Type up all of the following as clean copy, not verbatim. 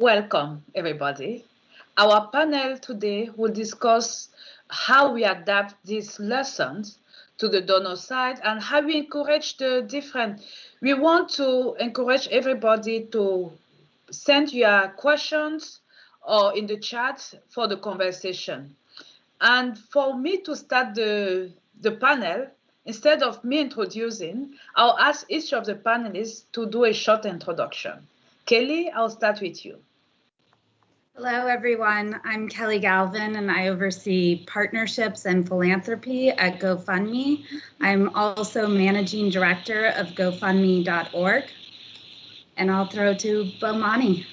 Welcome, everybody. Our panel today will discuss how we adapt these lessons to the donor side and how we encourage the different. We want to encourage everybody to send your questions or in the chat for the conversation. And for me to start the panel, instead of me introducing, I'll ask each of the panelists to do a short introduction. Kelly, I'll start with you. Hello, everyone. I'm Kelly Galvin, and I oversee partnerships and philanthropy at GoFundMe. I'm also managing director of GoFundMe.org. And I'll throw to Bomani.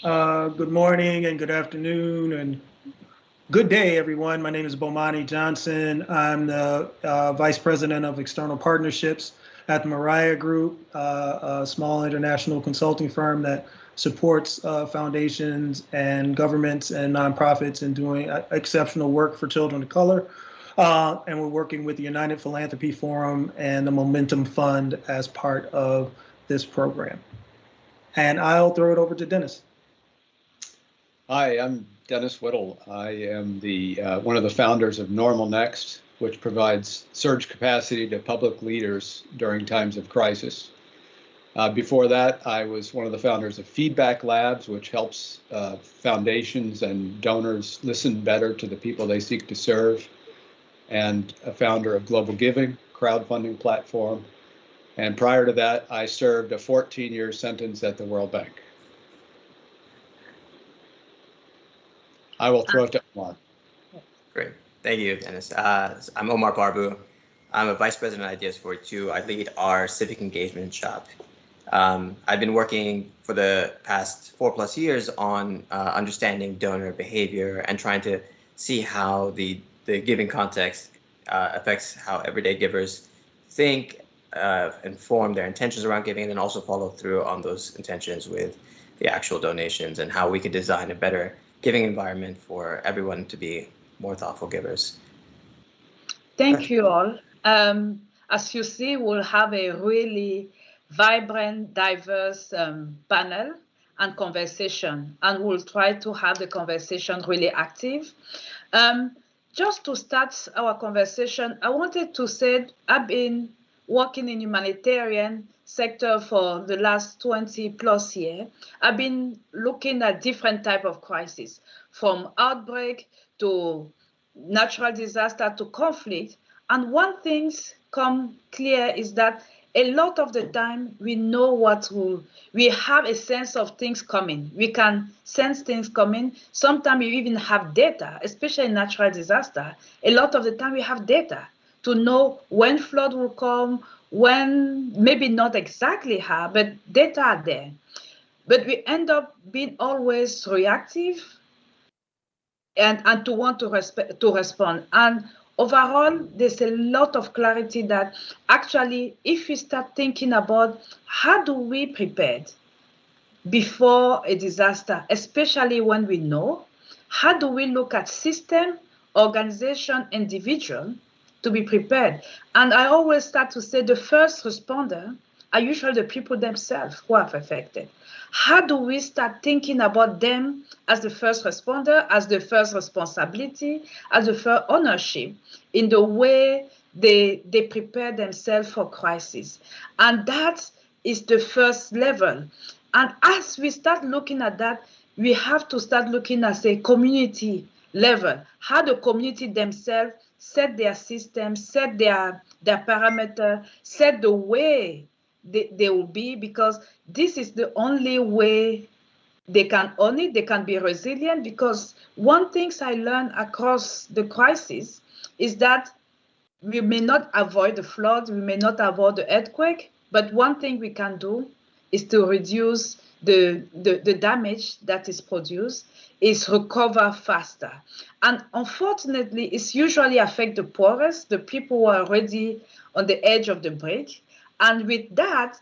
Good morning and good afternoon and good day, everyone. My name is Bomani Johnson. I'm the Vice President of External Partnerships at the Mariah Group, a small international consulting firm that supports foundations and governments and nonprofits in doing exceptional work for children of color. And we're working with the United Philanthropy Forum and the Momentum Fund as part of this program. And I'll throw it over to Dennis. Hi, I'm Dennis Whittle. I am the one of the founders of Normal Next, which provides surge capacity to public leaders during times of crisis. Before that, I was one of the founders of Feedback Labs, which helps foundations and donors listen better to the people they seek to serve, and a founder of Global Giving, crowdfunding platform. And prior to that, I served a 14-year sentence at the World Bank. I will throw it to Omar. Great. Thank you, Dennis. I'm Omar Barbu. I'm a Vice President of Ideas 42. I lead our civic engagement shop. I've been working for the past 4+ years on understanding donor behavior and trying to see how the giving context affects how everyday givers think, inform their intentions around giving, and then also follow through on those intentions with the actual donations and how we could design a better giving environment for everyone to be more thoughtful givers. Thank you all. As you see, we'll have a really vibrant, diverse panel and conversation, and we'll try to have the conversation really active. Just to start our conversation, I wanted to say I've been working in humanitarian sector for the last 20+ years. I've been looking at different type of crises, from outbreak to natural disaster to conflict. And one thing's come clear is that a lot of the time we know we have a sense of things coming. We can sense things coming. Sometimes we even have data, especially in natural disaster. A lot of the time we have data to know when flood will come, when, maybe not exactly how, but data are there. But we end up being always reactive and to want to respond. And overall, there's a lot of clarity that actually, if we start thinking about how do we prepare before a disaster, especially when we know, how do we look at system, organization, individual, to be prepared? And I always start to say the first responder are usually the people themselves who are affected. How do we start thinking about them as the first responder, as the first responsibility, as the first ownership in the way they prepare themselves for crisis? And that is the first level. And as we start looking at that, we have to start looking at a community level, how the community themselves set their system, set their parameter, set the way they will be, because this is the only way they can own it, they can be resilient. Because one thing I learned across the crisis is that we may not avoid the flood, we may not avoid the earthquake, but one thing we can do is to reduce the damage that is produced, is recover faster. And unfortunately, it's usually affect the poorest, the people who are already on the edge of the brink. And with that,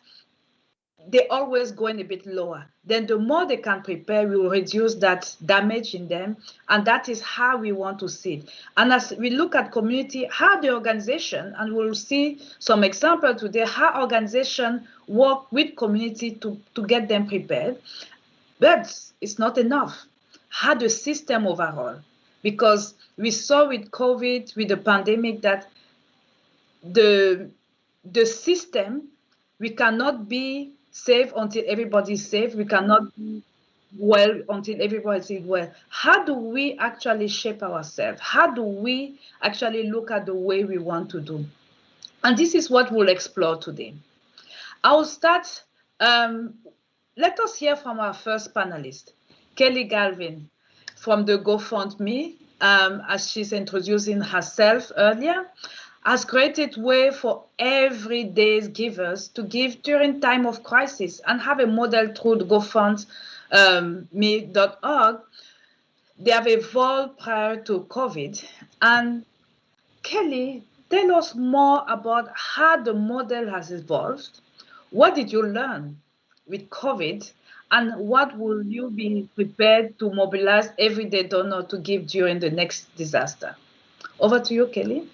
they're always going a bit lower. Then the more they can prepare, we will reduce that damage in them. And that is how we want to see it. And as we look at community, how the organization, and we'll see some example today, how organization work with community to get them prepared. But it's not enough. How the system overall, because we saw with COVID, with the pandemic, that the system, we cannot be safe until everybody's safe. We cannot be well until everybody's well. How do we actually shape ourselves? How do we actually look at the way we want to do? And this is what we'll explore today. I'll start. Let us hear from our first panelist, Kelly Galvin from the GoFundMe, as she's introducing herself earlier, has created a way for everyday givers to give during time of crisis and have a model through the GoFundMe.org. They have evolved prior to COVID. And Kelly, tell us more about how the model has evolved. What did you learn with COVID? And what will you be prepared to mobilize everyday donor to give during the next disaster? Over to you, Kelly.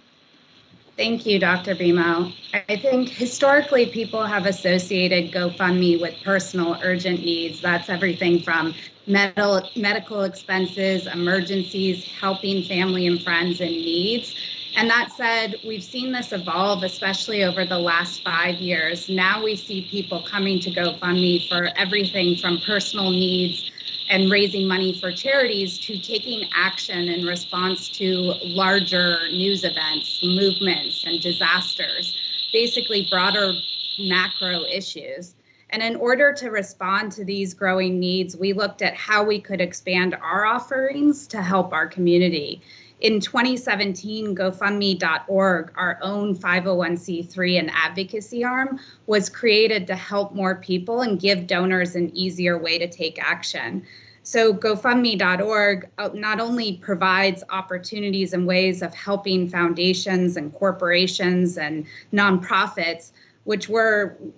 Thank you, Dr. Bemo. I think historically people have associated GoFundMe with personal urgent needs. That's everything from medical expenses, emergencies, helping family and friends in needs. And that said, we've seen this evolve, especially over the last 5 years. Now we see people coming to GoFundMe for everything from personal needs and raising money for charities to taking action in response to larger news events, movements, and disasters, basically broader macro issues. And in order to respond to these growing needs, we looked at how we could expand our offerings to help our community. In 2017, GoFundMe.org, our own 501c3 and advocacy arm, was created to help more people and give donors an easier way to take action. So GoFundMe.org not only provides opportunities and ways of helping foundations and corporations and nonprofits, which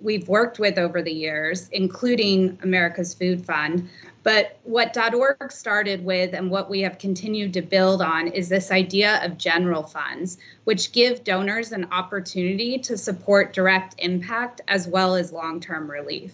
we've worked with over the years, including America's Food Fund. But what .org started with and what we have continued to build on is this idea of general funds, which give donors an opportunity to support direct impact as well as long-term relief.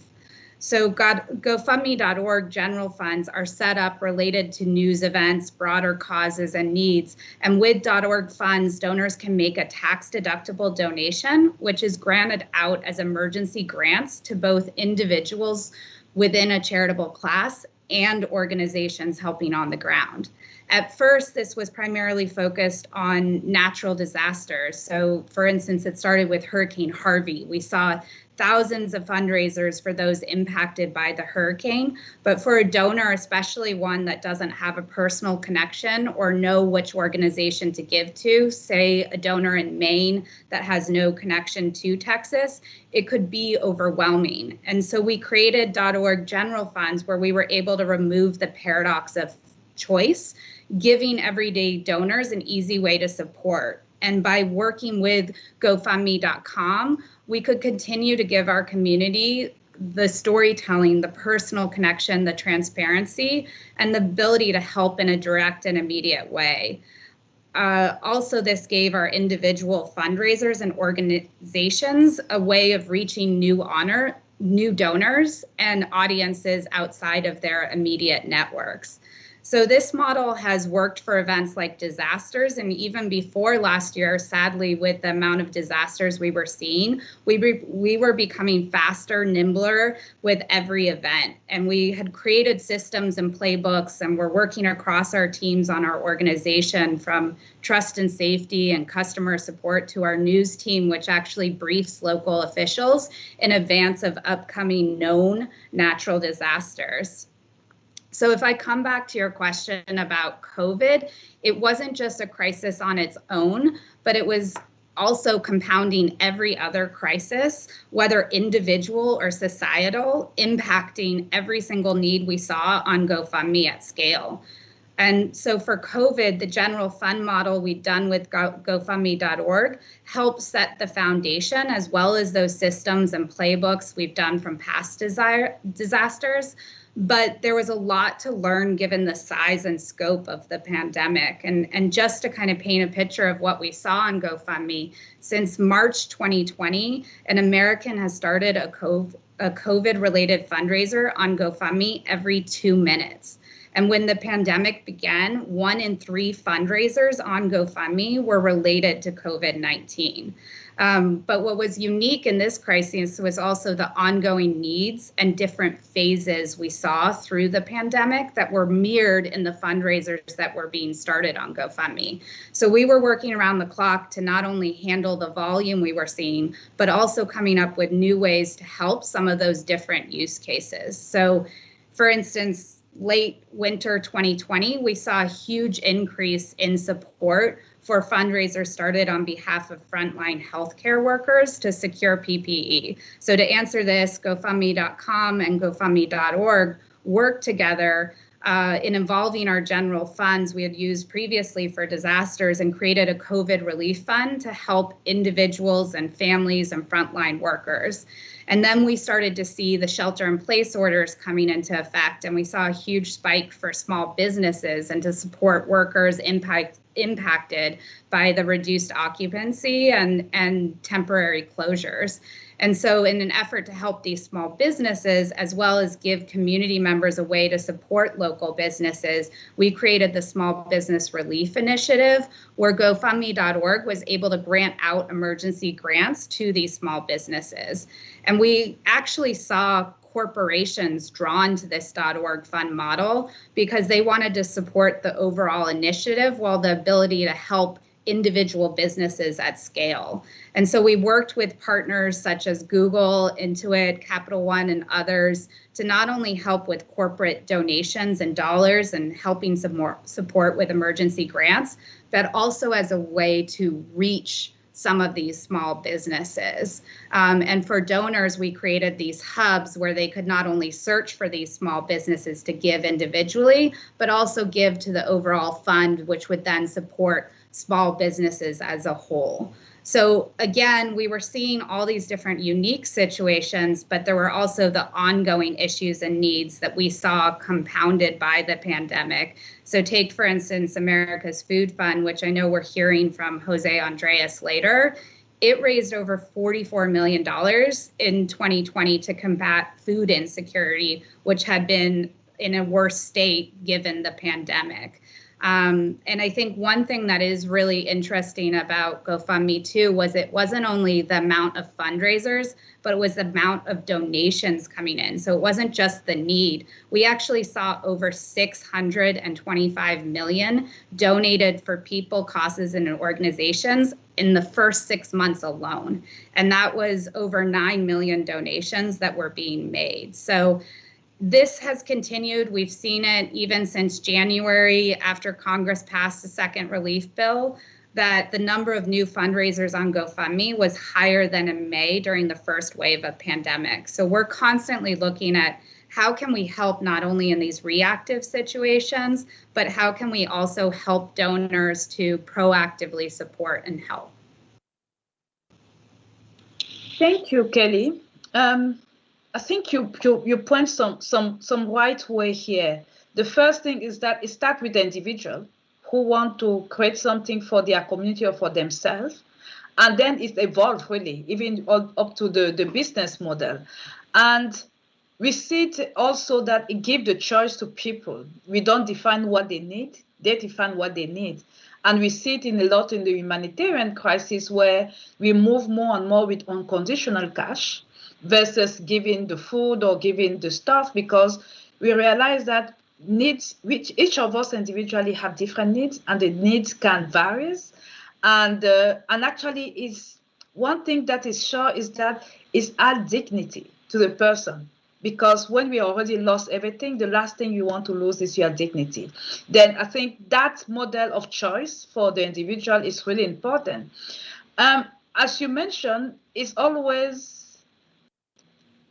So GoFundMe.org general funds are set up related to news events, broader causes and needs. And with .org funds, donors can make a tax-deductible donation, which is granted out as emergency grants to both individuals within a charitable class and organizations helping on the ground. At first, this was primarily focused on natural disasters. So for instance, it started with Hurricane Harvey. We saw thousands of fundraisers for those impacted by the hurricane. But for a donor, especially one that doesn't have a personal connection or know which organization to give to, say a donor in Maine that has no connection to Texas, it could be overwhelming. And so we created .org general funds where we were able to remove the paradox of choice, giving everyday donors an easy way to support. And by working with GoFundMe.com, we could continue to give our community the storytelling, the personal connection, the transparency, and the ability to help in a direct and immediate way. Also, this gave our individual fundraisers and organizations a way of reaching new donors and audiences outside of their immediate networks. So this model has worked for events like disasters, and even before last year, sadly, with the amount of disasters we were seeing, we were becoming faster, nimbler with every event. And we had created systems and playbooks, and we're working across our teams on our organization, from trust and safety and customer support to our news team, which actually briefs local officials in advance of upcoming known natural disasters. So if I come back to your question about COVID, it wasn't just a crisis on its own, but it was also compounding every other crisis, whether individual or societal, impacting every single need we saw on GoFundMe at scale. And so for COVID, the general fund model we've done with GoFundMe.org helps set the foundation, as well as those systems and playbooks we've done from past disasters. But there was a lot to learn given the size and scope of the pandemic. And just to kind of paint a picture of what we saw on GoFundMe, since March 2020, an American has started a COVID-related fundraiser on GoFundMe every 2 minutes. And when the pandemic began, 1 in 3 fundraisers on GoFundMe were related to COVID-19. But what was unique in this crisis was also the ongoing needs and different phases we saw through the pandemic that were mirrored in the fundraisers that were being started on GoFundMe. So we were working around the clock to not only handle the volume we were seeing, but also coming up with new ways to help some of those different use cases. So for instance, late winter 2020, we saw a huge increase in support for fundraisers started on behalf of frontline healthcare workers to secure PPE. So to answer this, GoFundMe.com and GoFundMe.org work together in involving our general funds we had used previously for disasters and created a COVID relief fund to help individuals and families and frontline workers. And then we started to see the shelter-in-place orders coming into effect, and we saw a huge spike for small businesses and to support workers impacted by the reduced occupancy and temporary closures. And so in an effort to help these small businesses, as well as give community members a way to support local businesses, we created the Small Business Relief Initiative, where GoFundMe.org was able to grant out emergency grants to these small businesses. And we actually saw corporations drawn to this .org fund model because they wanted to support the overall initiative while the ability to help individual businesses at scale. And so we worked with partners such as Google, Intuit, Capital One, and others to not only help with corporate donations and dollars and helping some more support with emergency grants, but also as a way to reach some of these small businesses. And for donors, we created these hubs where they could not only search for these small businesses to give individually, but also give to the overall fund, which would then support small businesses as a whole. So again, we were seeing all these different unique situations, but there were also the ongoing issues and needs that we saw compounded by the pandemic. So take, for instance, America's Food Fund, which I know we're hearing from Jose Andres later. It raised over $44 million in 2020 to combat food insecurity, which had been in a worse state given the pandemic. And I think one thing that is really interesting about GoFundMe too was it wasn't only the amount of fundraisers, but it was the amount of donations coming in. So it wasn't just the need. We actually saw over 625 million donated for people, causes, and organizations in the first 6 months alone. And that was over 9 million donations that were being made. So this has continued. We've seen it even since January after Congress passed the second relief bill, that the number of new fundraisers on GoFundMe was higher than in May during the first wave of pandemic. So we're constantly looking at how can we help not only in these reactive situations, but how can we also help donors to proactively support and help. Thank you, Kelly. I think you point some right way here. The first thing is that it starts with the individual who want to create something for their community or for themselves, and then it evolves really, even up to the business model. And we see it also that it gives the choice to people. We don't define what they need; they define what they need. And we see it a lot in the humanitarian crisis, where we move more and more with unconditional cash versus giving the food or giving the stuff, because we realize that needs, which each of us individually have different needs, and the needs can vary. And actually, is one thing that is sure is that it's add dignity to the person, because when we already lost everything, the last thing you want to lose is your dignity. Then I think that model of choice for the individual is really important. As you mentioned, it's always,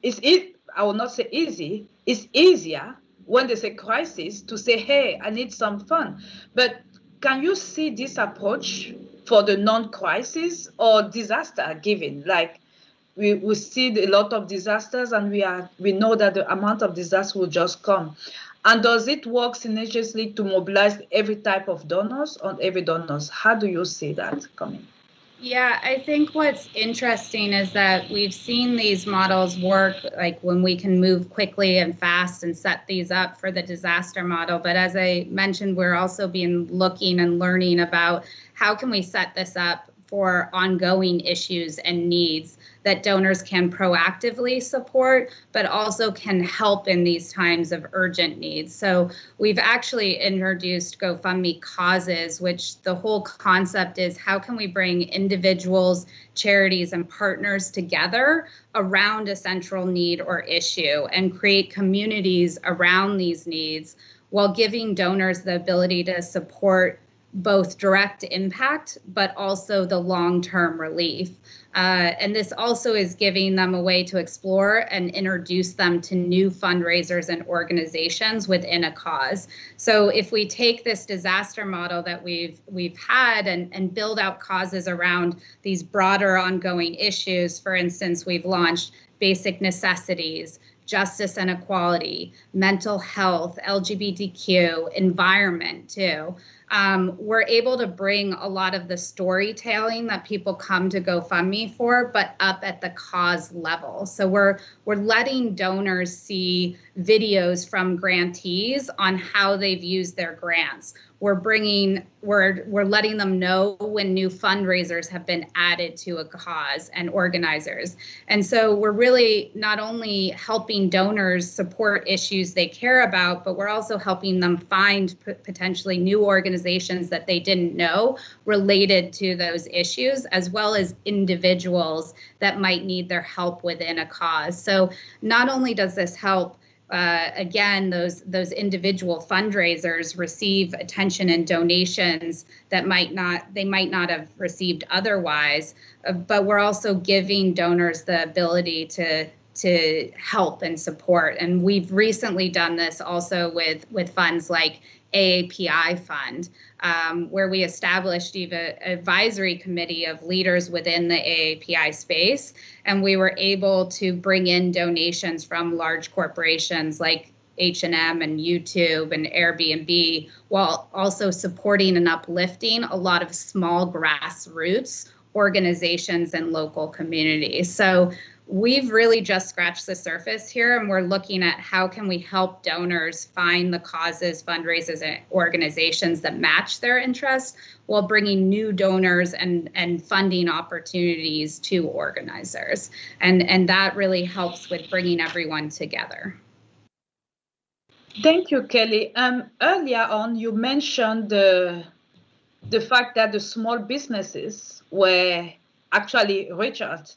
I will not say easy, it's easier when there's a crisis to say, hey, I need some fund. But can you see this approach for the non-crisis or disaster giving? Like we see a lot of disasters, and we know that the amount of disaster will just come. And does it work synergistically to mobilize every type of donors on every donors? How do you see that coming? Yeah, I think what's interesting is that we've seen these models work, like when we can move quickly and fast and set these up for the disaster model. But as I mentioned, we're also looking and learning about how can we set this up for ongoing issues and needs that donors can proactively support, but also can help in these times of urgent needs. So we've actually introduced GoFundMe causes, which the whole concept is how can we bring individuals, charities, and partners together around a central need or issue and create communities around these needs while giving donors the ability to support both direct impact, but also the long-term relief. And this also is giving them a way to explore and introduce them to new fundraisers and organizations within a cause. So if we take this disaster model that we've had and build out causes around these broader ongoing issues, for instance, we've launched basic necessities, justice and equality, mental health, LGBTQ, environment too. We're able to bring a lot of the storytelling that people come to GoFundMe for, but up at the cause level. So we're letting donors see videos from grantees on how they've used their grants. We're letting them know when new fundraisers have been added to a cause and organizers. And so we're really not only helping donors support issues they care about, but we're also helping them find potentially new organizations that they didn't know related to those issues, as well as individuals that might need their help within a cause. So not only does this help again, those individual fundraisers receive attention and donations that they might not have received otherwise, but we're also giving donors the ability to help and support. And we've recently done this also with funds like AAPI Fund, where we established even an advisory committee of leaders within the AAPI space. And we were able to bring in donations from large corporations like H&M and YouTube and Airbnb, while also supporting and uplifting a lot of small grassroots organizations and local communities. So we've really just scratched the surface here, and we're looking at how can we help donors find the causes, fundraisers, and organizations that match their interests while bringing new donors and funding opportunities to organizers. And that really helps with bringing everyone together. Thank you, Kelly. Earlier on, you mentioned the fact that the small businesses were actually reached out.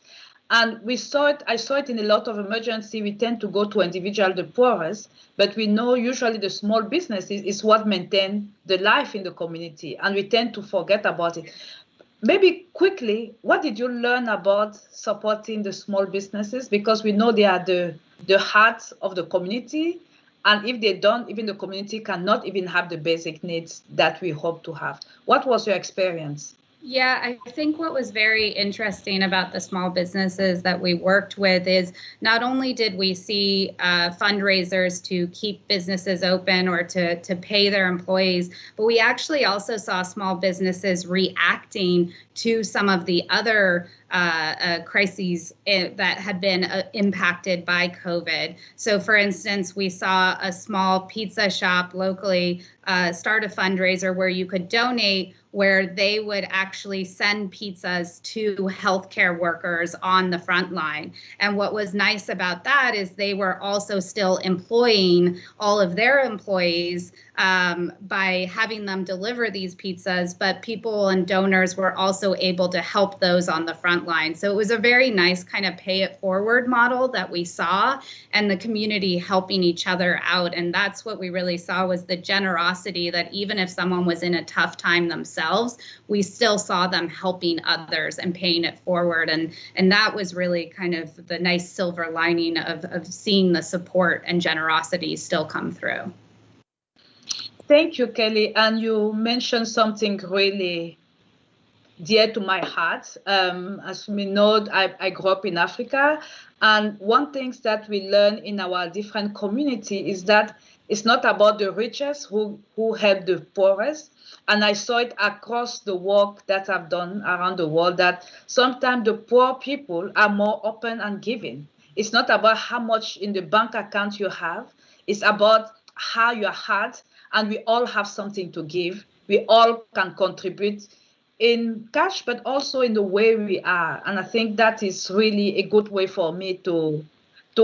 And I saw it in a lot of emergency. We tend to go to individual, the poorest, but we know usually the small businesses is what maintain the life in the community, and we tend to forget about it. Maybe quickly, what did you learn about supporting the small businesses? Because we know they are the heart of the community, and if they don't, even the community cannot even have the basic needs that we hope to have. What was your experience? Yeah, I think what was very interesting about the small businesses that we worked with is not only did we see fundraisers to keep businesses open or to pay their employees, but we actually also saw small businesses reacting to some of the other crises that had been impacted by COVID. So for instance, we saw a small pizza shop locally start a fundraiser where you could donate, where they would actually send pizzas to healthcare workers on the front line. And what was nice about that is they were also still employing all of their employees by having them deliver these pizzas, but people and donors were also also able to help those on the front line. So it was a very nice kind of pay it forward model that we saw, and the community helping each other out. And that's what we really saw, was the generosity that even if someone was in a tough time themselves, we still saw them helping others and paying it forward. And that was really kind of the nice silver lining of seeing the support and generosity still come through. Thank you, Kelly. And you mentioned something really dear to my heart. As we know, I grew up in Africa. And one thing that we learn in our different community is that it's not about the richest who help the poorest. And I saw it across the work that I've done around the world, that sometimes the poor people are more open and giving. It's not about how much in the bank account you have. It's about how your heart, and we all have something to give. We all can contribute in cash, but also in the way we are. And I think that is really a good way for me to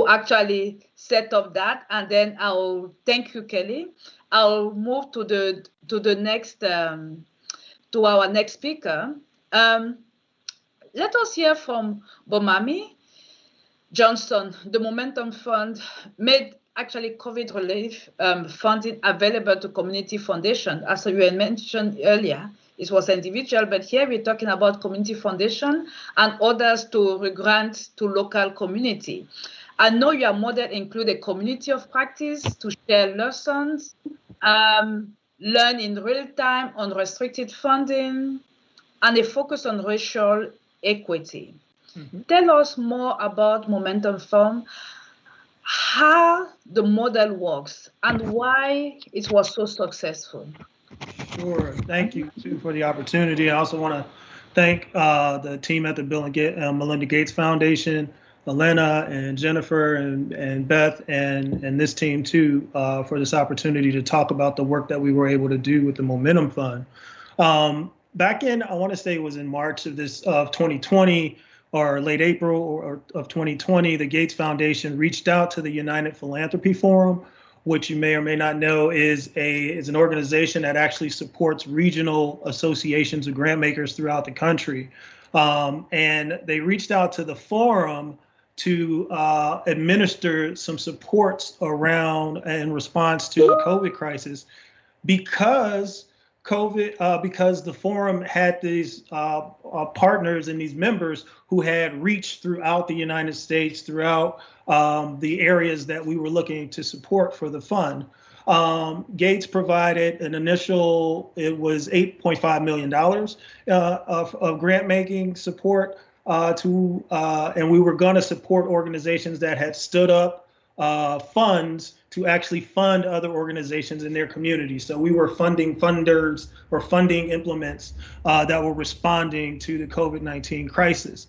actually set up that. And then I'll thank you, Kelly. I'll move to the next to our next speaker. Let us hear from Bomani Johnson. The Momentum Fund made actually COVID relief funding available to community foundation. As you had mentioned earlier, it was individual, but here we're talking about community foundation and others to grant to local community. I know your model include a community of practice to share lessons, learn in real time on restricted funding, and a focus on racial equity. Mm-hmm. Tell us more about Momentum Fund, how the model works, and why it was so successful. Sure. Thank you, too, for the opportunity. I also want to thank the team at the Bill and Melinda Gates Foundation, Elena and Jennifer and Beth and this team, too, for this opportunity to talk about the work that we were able to do with the Momentum Fund. Back in, I want to say it was in March of 2020, or late April of 2020, the Gates Foundation reached out to the United Philanthropy Forum, which you may or may not know is an organization that actually supports regional associations of grant makers throughout the country. And they reached out to the forum to administer some supports around in response to the COVID crisis, because the forum had these partners and these members who had reached throughout the United States, throughout the areas that we were looking to support for the fund. Gates provided an initial, it was $8.5 million of grant making support and we were going to support organizations that had stood up funds to actually fund other organizations in their community. So we were funding funders or funding implements that were responding to the COVID-19 crisis.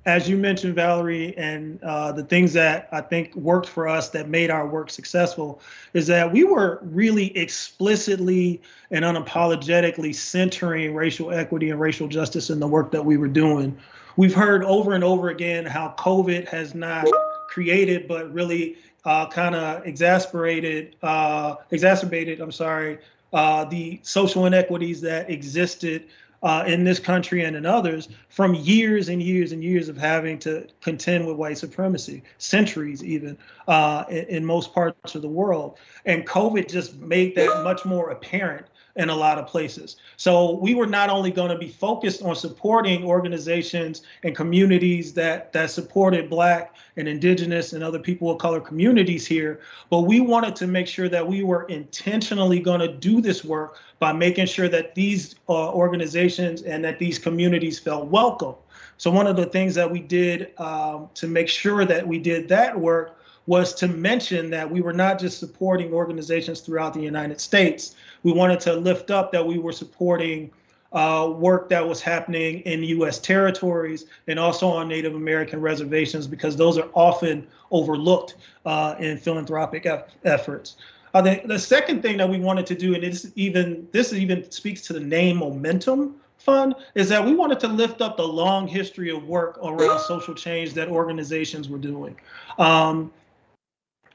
As you mentioned, Valerie, and the things that I think worked for us that made our work successful is that we were really explicitly and unapologetically centering racial equity and racial justice in the work that we were doing. We've heard over and over again how COVID has not created, but really kind of exacerbated, the social inequities that existed in this country and in others from years and years and years of having to contend with white supremacy, centuries even, in most parts of the world. And COVID just made that much more apparent in a lot of places. So we were not only going to be focused on supporting organizations and communities that supported Black and Indigenous and other people of color communities here, but we wanted to make sure that we were intentionally going to do this work by making sure that these organizations and that these communities felt welcome. So one of the things that we did to make sure that we did that work was to mention that we were not just supporting organizations throughout the United States. We wanted to lift up that we were supporting work that was happening in U.S. territories and also on Native American reservations, because those are often overlooked in philanthropic efforts. The second thing that we wanted to do, and this even speaks to the name Momentum Fund, is that we wanted to lift up the long history of work around social change that organizations were doing.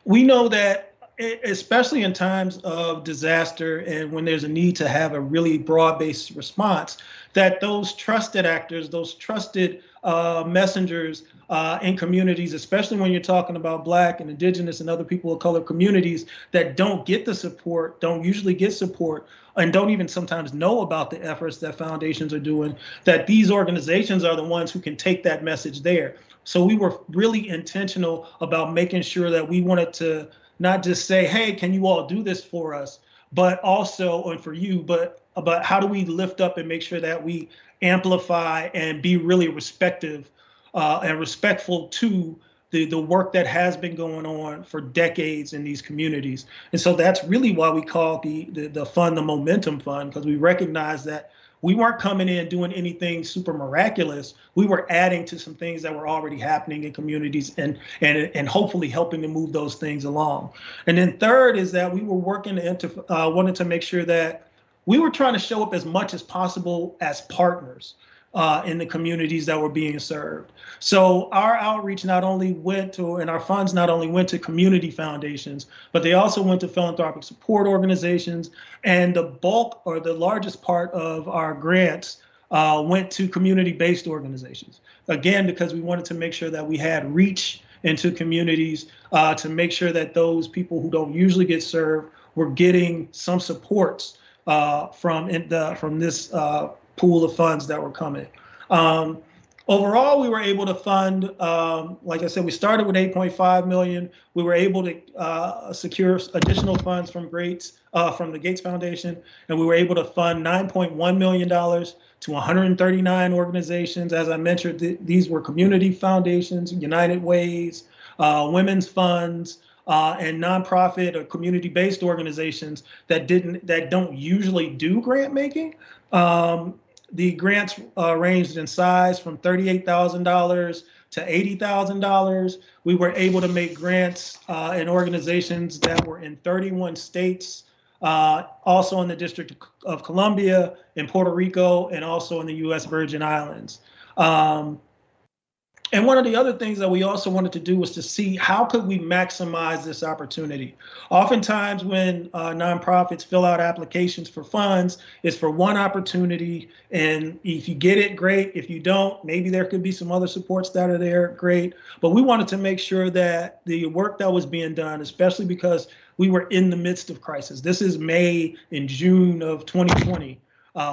We know that especially in times of disaster and when there's a need to have a really broad-based response, that those trusted actors, those trusted messengers in communities, especially when you're talking about Black and Indigenous and other people of color communities that don't get the support, don't usually get support, and don't even sometimes know about the efforts that foundations are doing, that these organizations are the ones who can take that message there. So we were really intentional about making sure that we wanted to not just say, hey, can you all do this for us, but also, and for you, but how do we lift up and make sure that we amplify and be really respectful to the work that has been going on for decades in these communities. And so that's really why we call the fund the Momentum Fund, because we recognize that we weren't coming in doing anything super miraculous. We were adding to some things that were already happening in communities and hopefully helping to move those things along. And then third is that we were working wanted to make sure that we were trying to show up as much as possible as partners in the communities that were being served. So our outreach not only went to, and our funds not only went to community foundations, but they also went to philanthropic support organizations. And the bulk or the largest part of our grants went to community-based organizations. Again, because we wanted to make sure that we had reach into communities to make sure that those people who don't usually get served were getting some supports from this pool of funds that were coming. Overall, we were able to fund, like I said, we started with 8.5 million. We were able to secure additional funds from the Gates Foundation, and we were able to fund $9.1 million to 139 organizations. As I mentioned, these were community foundations, United Ways, women's funds, and nonprofit or community-based organizations that don't usually do grant making. The grants ranged in size from $38,000 to $80,000. We were able to make grants in organizations that were in 31 states, also in the District of Columbia, in Puerto Rico, and also in the U.S. Virgin Islands. And one of the other things that we also wanted to do was to see how could we maximize this opportunity. Oftentimes when nonprofits fill out applications for funds, it's for one opportunity. And if you get it, great. If you don't, maybe there could be some other supports that are there, great. But we wanted to make sure that the work that was being done, especially because we were in the midst of crisis. This is May and June of 2020.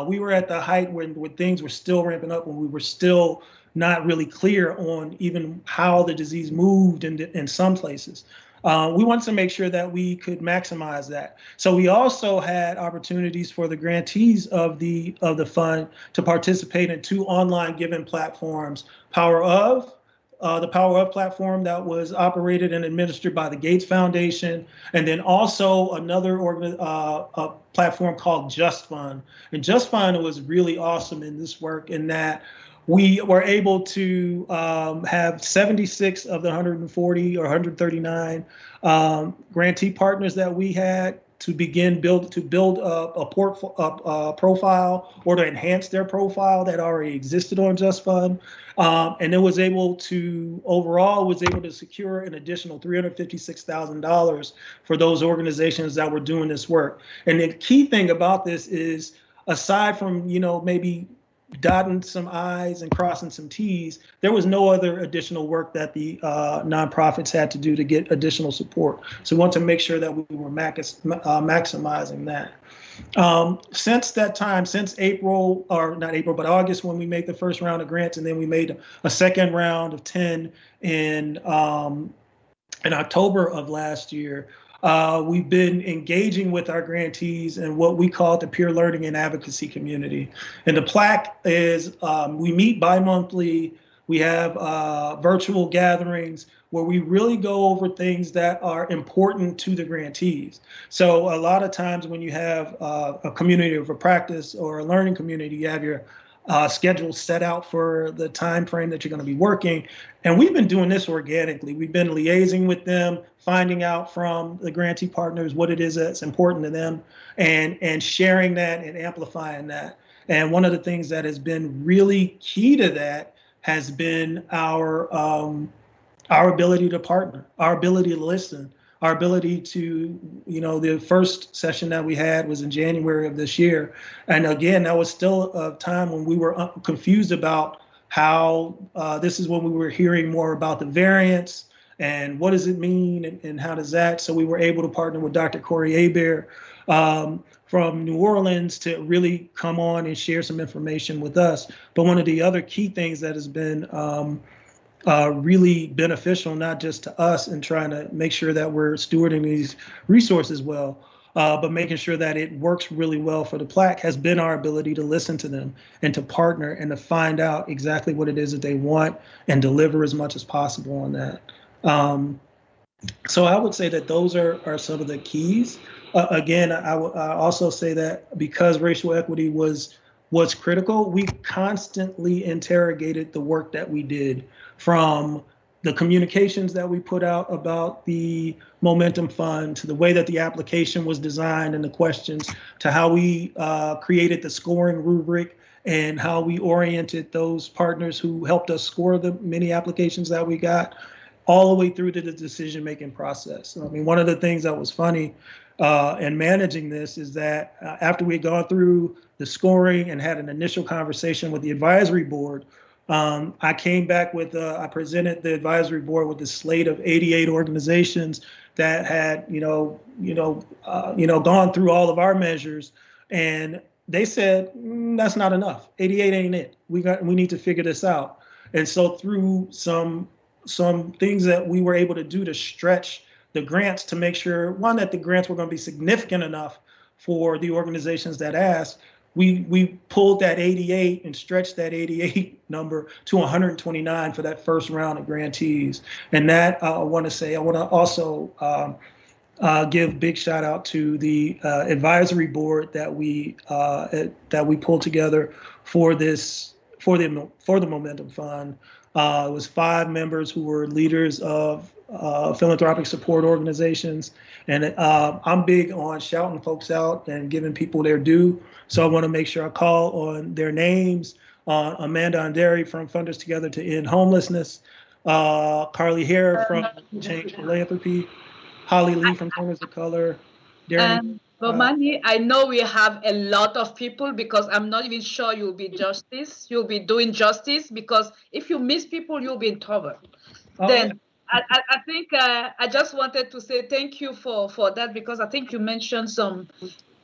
We were at the height when things were still ramping up, when we were still not really clear on even how the disease moved in some places. We wanted to make sure that we could maximize that. So we also had opportunities for the grantees of the fund to participate in 2 online giving platforms, the Power Of platform that was operated and administered by the Gates Foundation, and then also another platform called Just Fund. And Just Fund was really awesome in this work in that we were able to have 76 of the 140 or 139 grantee partners that we had to build a profile or to enhance their profile that already existed on Just Fund. And it was able to secure an additional $356,000 for those organizations that were doing this work. And the key thing about this is, aside from, maybe dotting some I's and crossing some T's, there was no other additional work that the nonprofits had to do to get additional support. So we want to make sure that we were maximizing that. Since that time, since August, when we made the first round of grants, and then we made a second round of 10 in October of last year, we've been engaging with our grantees in what we call the peer learning and advocacy community. And the PLAC is, we meet bi-monthly. We have virtual gatherings where we really go over things that are important to the grantees. So a lot of times when you have a community of a practice or a learning community, you have your schedule set out for the time frame that you're going to be working. And we've been doing this organically. We've been liaising with them, finding out from the grantee partners what it is that's important to them, and sharing that and amplifying that. And one of the things that has been really key to that has been our ability to partner, our ability to listen. our ability to, the first session that we had was in January of this year. And again, that was still a time when we were confused about how this is when we were hearing more about the variants and what does it mean and how does that. So we were able to partner with Dr. Corey Hebert from New Orleans to really come on and share some information with us. But one of the other key things that has been really beneficial, not just to us in trying to make sure that we're stewarding these resources well, but making sure that it works really well for the PLAC, has been our ability to listen to them and to partner and to find out exactly what it is that they want and deliver as much as possible on that. So I would say that those are some of the keys. Again, I also say that because racial equity was critical, we constantly interrogated the work that we did, from the communications that we put out about the Momentum Fund, to the way that the application was designed and the questions, to how we created the scoring rubric and how we oriented those partners who helped us score the many applications that we got, all the way through to the decision-making process. I mean, one of the things that was funny in managing this is that after we had gone through the scoring and had an initial conversation with the advisory board, I came back with, I presented the advisory board with a slate of 88 organizations that had, gone through all of our measures, and they said, that's not enough. 88 ain't it. We need to figure this out. And so through some things that we were able to do to stretch the grants to make sure, one, that the grants were going to be significant enough for the organizations that asked, we pulled that 88 and stretched that 88 number to 129 for that first round of grantees. And that I want to also give big shout out to the advisory board that we pulled together for this, for the Momentum Fund. It was 5 members who were leaders of philanthropic support organizations. And I'm big on shouting folks out and giving people their due. So I want to make sure I call on their names. Amanda Anderi from Funders Together to End Homelessness, Carly Hare from Change Philanthropy, Holly Lee from Donors of Color, Darren. Bomani, I know we have a lot of people, because I'm not even sure you'll be doing justice, because if you miss people, you'll be in trouble. Then I think I just wanted to say thank you for that, because I think you mentioned some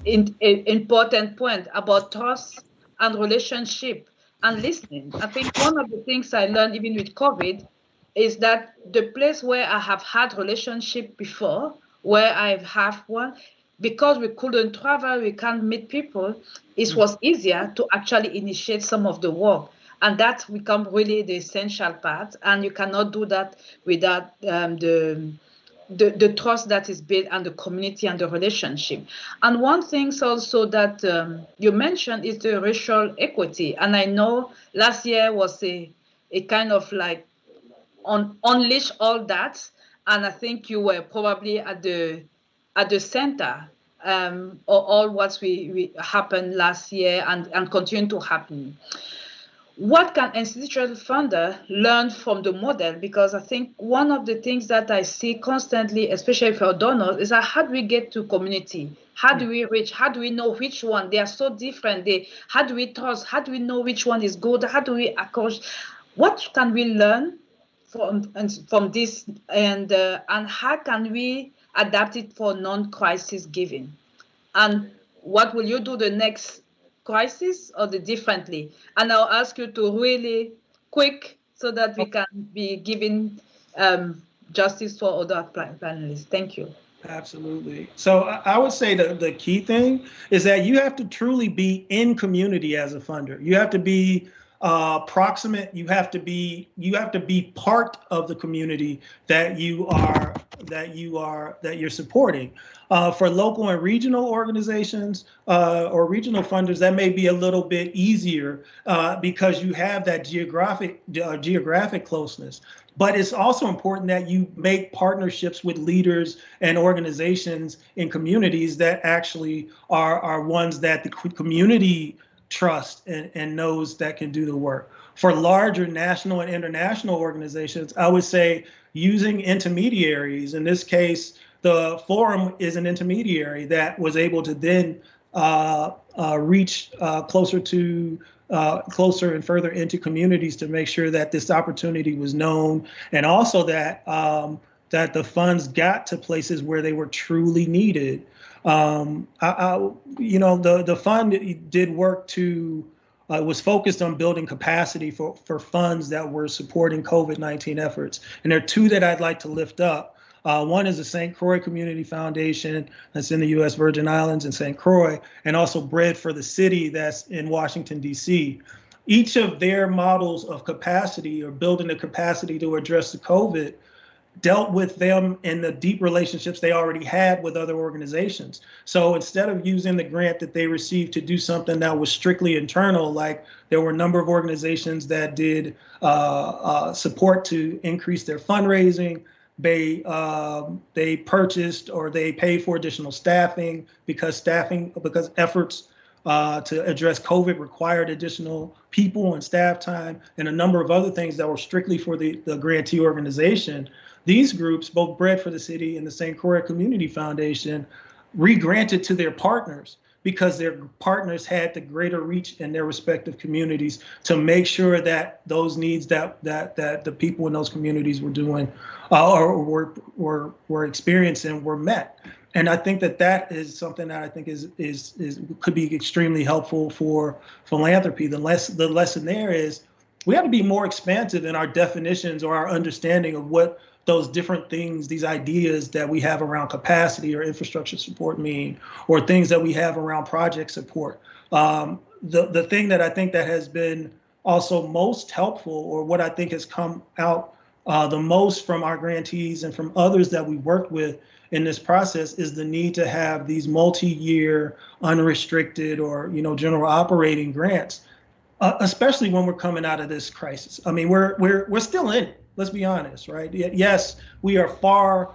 important point about trust and relationship and listening. I think one of the things I learned even with COVID is that the place where I have had relationship before, where I've had one, because we couldn't travel, we can't meet people, it was easier to actually initiate some of the work. And that's become really the essential part. And you cannot do that without the trust that is built and the community and the relationship. And one thing also that you mentioned is the racial equity. And I know last year was a kind of like unleash all that. And I think you were probably at the center of all what we happened last year and continue to happen. What can institutional funder learn from the model? Because I think one of the things that I see constantly, especially for donors, is that how do we get to community? How do we reach? How do we know which one? They are so different. How do we trust? How do we know which one is good? How do we approach? What can we learn from this? And how can we adapt it for non-crisis giving? And what will you do the next crisis or the differently? And I'll ask you to really quick so that we can be giving justice for other panelists. Thank you. Absolutely. So I would say the key thing is that you have to truly be in community as a funder. You have to be proximate. You have to be part of the community that you're supporting. For local and regional organizations or regional funders, that may be a little bit easier because you have that geographic closeness. But it's also important that you make partnerships with leaders and organizations in communities that actually are ones that the community trust and knows that can do the work. For larger national and international organizations, I would say using intermediaries, in this case, the forum is an intermediary that was able to then reach closer and further into communities to make sure that this opportunity was known, and also that that the funds got to places where they were truly needed. The fund did work to was focused on building capacity for funds that were supporting COVID-19 efforts, and there are two that I'd like to lift up. One is the St. Croix Community Foundation that's in the U.S. Virgin Islands and St. Croix, and also Bread for the City that's in Washington, D.C. Each of their models of capacity or building the capacity to address the COVID dealt with them in the deep relationships they already had with other organizations. So instead of using the grant that they received to do something that was strictly internal, like there were a number of organizations that did support to increase their fundraising, they purchased or they paid for additional staffing because efforts to address COVID required additional people and staff time, and a number of other things that were strictly for the grantee organization. These groups, both Bread for the City and the St. Croix Community Foundation, re-granted to their partners because their partners had the greater reach in their respective communities to make sure that those needs that the people in those communities were doing or were experiencing were met. And I think that is something that I think is could be extremely helpful for philanthropy. The lesson there is we have to be more expansive in our definitions or our understanding of what those different things, these ideas that we have around capacity or infrastructure support mean, or things that we have around project support. The thing that I think that has been also most helpful, or what I think has come out the most from our grantees and from others that we worked with in this process, is the need to have these multi-year, unrestricted, or general operating grants, especially when we're coming out of this crisis. I mean, we're still in it. Let's be honest, right? Yes, we are far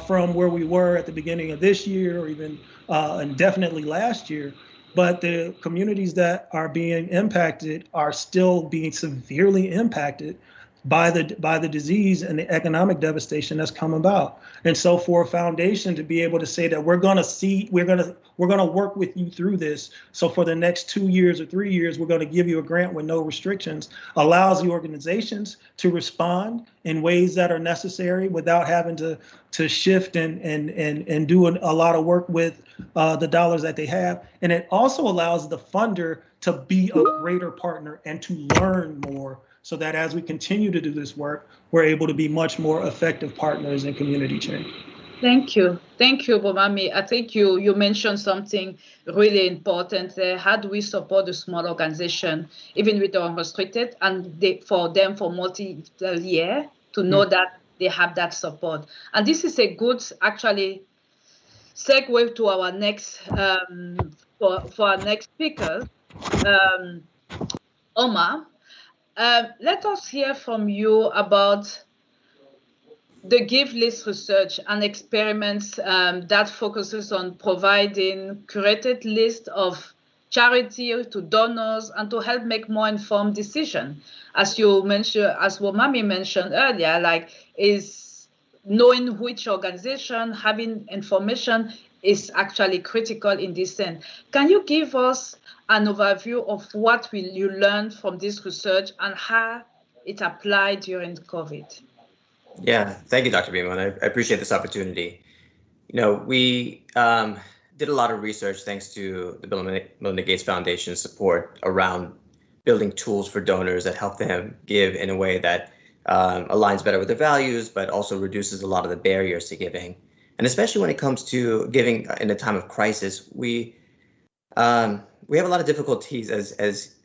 from where we were at the beginning of this year, or even and definitely last year. But the communities that are being impacted are still being severely impacted by the disease and the economic devastation that's come about. And so for a foundation to be able to say that we're going to work with you through this. So for the next 2 years or 3 years, we're going to give you a grant with no restrictions, allows the organizations to respond in ways that are necessary without having to shift and do a lot of work with the dollars that they have. And it also allows the funder to be a greater partner and to learn more, so that as we continue to do this work, we're able to be much more effective partners in community change. Thank you, Bomami. I think you mentioned something really important there. How do we support the small organization, even with the unrestricted, and for them for multi-year to know that they have that support? And this is a good, actually, segue to our next for our next speaker, Omar. Let us hear from you about the Give List research and experiments that focuses on providing curated list of charity to donors and to help make more informed decisions. As you mentioned, as Bomami mentioned earlier, like is knowing which organization, having information is actually critical in this sense. Can you give us an overview of what you learned from this research and how it applied during COVID? Yeah, thank you, Dr. Bemo, and I appreciate this opportunity. We did a lot of research thanks to the Bill Melinda Gates Foundation support around building tools for donors that help them give in a way that aligns better with their values, but also reduces a lot of the barriers to giving. And especially when it comes to giving in a time of crisis, we have a lot of difficulties as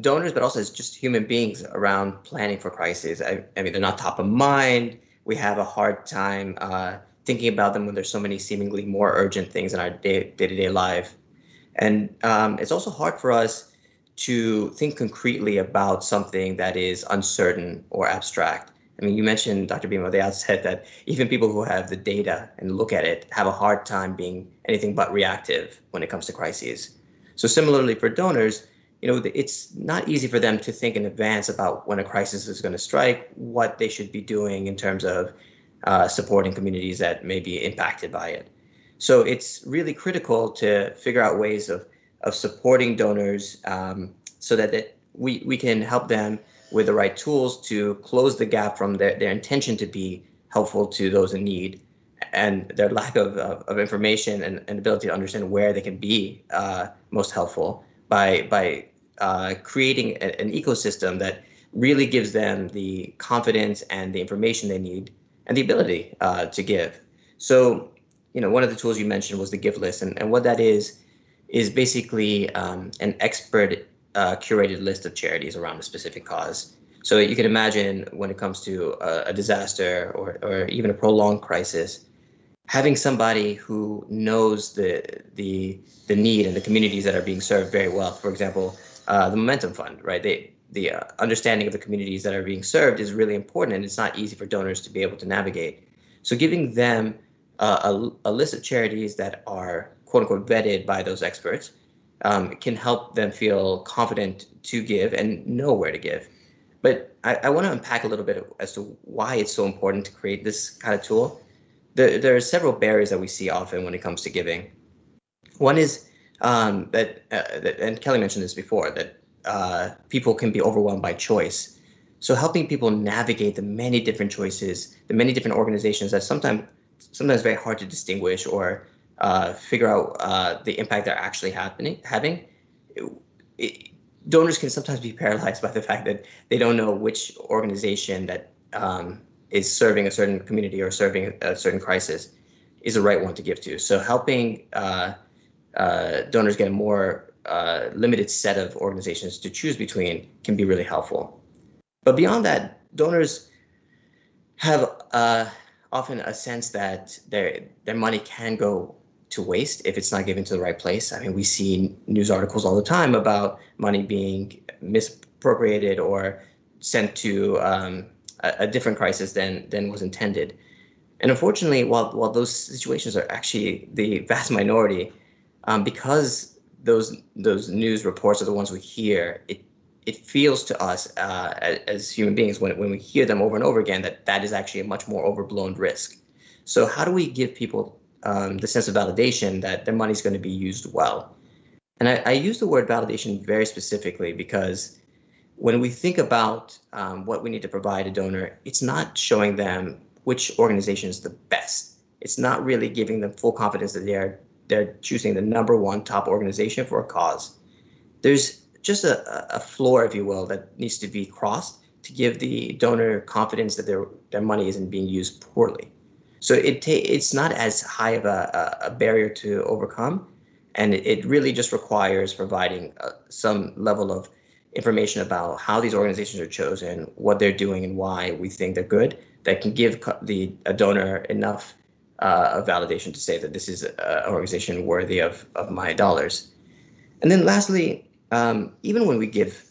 donors, but also as just human beings around planning for crises. I mean, they're not top of mind. We have a hard time thinking about them when there's so many seemingly more urgent things in our day-to-day life. And it's also hard for us to think concretely about something that is uncertain or abstract. I mean, you mentioned, Dr. Bemo, at the outset that even people who have the data and look at it have a hard time being anything but reactive when it comes to crises. So similarly for donors, it's not easy for them to think in advance about when a crisis is going to strike, what they should be doing in terms of supporting communities that may be impacted by it. So it's really critical to figure out ways of supporting donors so that we can help them with the right tools to close the gap from their intention to be helpful to those in need and their lack of information and ability to understand where they can be most helpful by creating an ecosystem that really gives them the confidence and the information they need and the ability to give. So, one of the tools you mentioned was the gift list, and what that is basically an expert curated list of charities around a specific cause. So you can imagine when it comes to a disaster or even a prolonged crisis, having somebody who knows the need and the communities that are being served very well. For example, the Momentum Fund, right? The understanding of the communities that are being served is really important, and it's not easy for donors to be able to navigate. So giving them a list of charities that are quote unquote vetted by those experts can help them feel confident to give and know where to give. But I want to unpack a little bit as to why it's so important to create this kind of tool. There are several barriers that we see often when it comes to giving. One is that and Kelly mentioned this before, that people can be overwhelmed by choice. So helping people navigate the many different choices, the many different organizations that sometimes very hard to distinguish or figure out the impact they're actually having. Donors can sometimes be paralyzed by the fact that they don't know which organization that is serving a certain community or serving a certain crisis is the right one to give to. So helping donors get a more limited set of organizations to choose between can be really helpful. But beyond that, donors have often a sense that their money can go to waste if it's not given to the right place. I mean, we see news articles all the time about money being misappropriated or sent to a different crisis than was intended. And unfortunately, while those situations are actually the vast minority, because those news reports are the ones we hear, it feels to us as human beings when we hear them over and over again that is actually a much more overblown risk. So how do we give people the sense of validation that their money is going to be used well? And I use the word validation very specifically because when we think about what we need to provide a donor, it's not showing them which organization is the best. It's not really giving them full confidence that they're choosing the #1 top organization for a cause. There's just a floor, if you will, that needs to be crossed to give the donor confidence that their money isn't being used poorly. So it's not as high of a barrier to overcome, and it really just requires providing some level of information about how these organizations are chosen, what they're doing, and why we think they're good, that can give a donor enough of validation to say that this is an organization worthy of my dollars. And then lastly, even when we give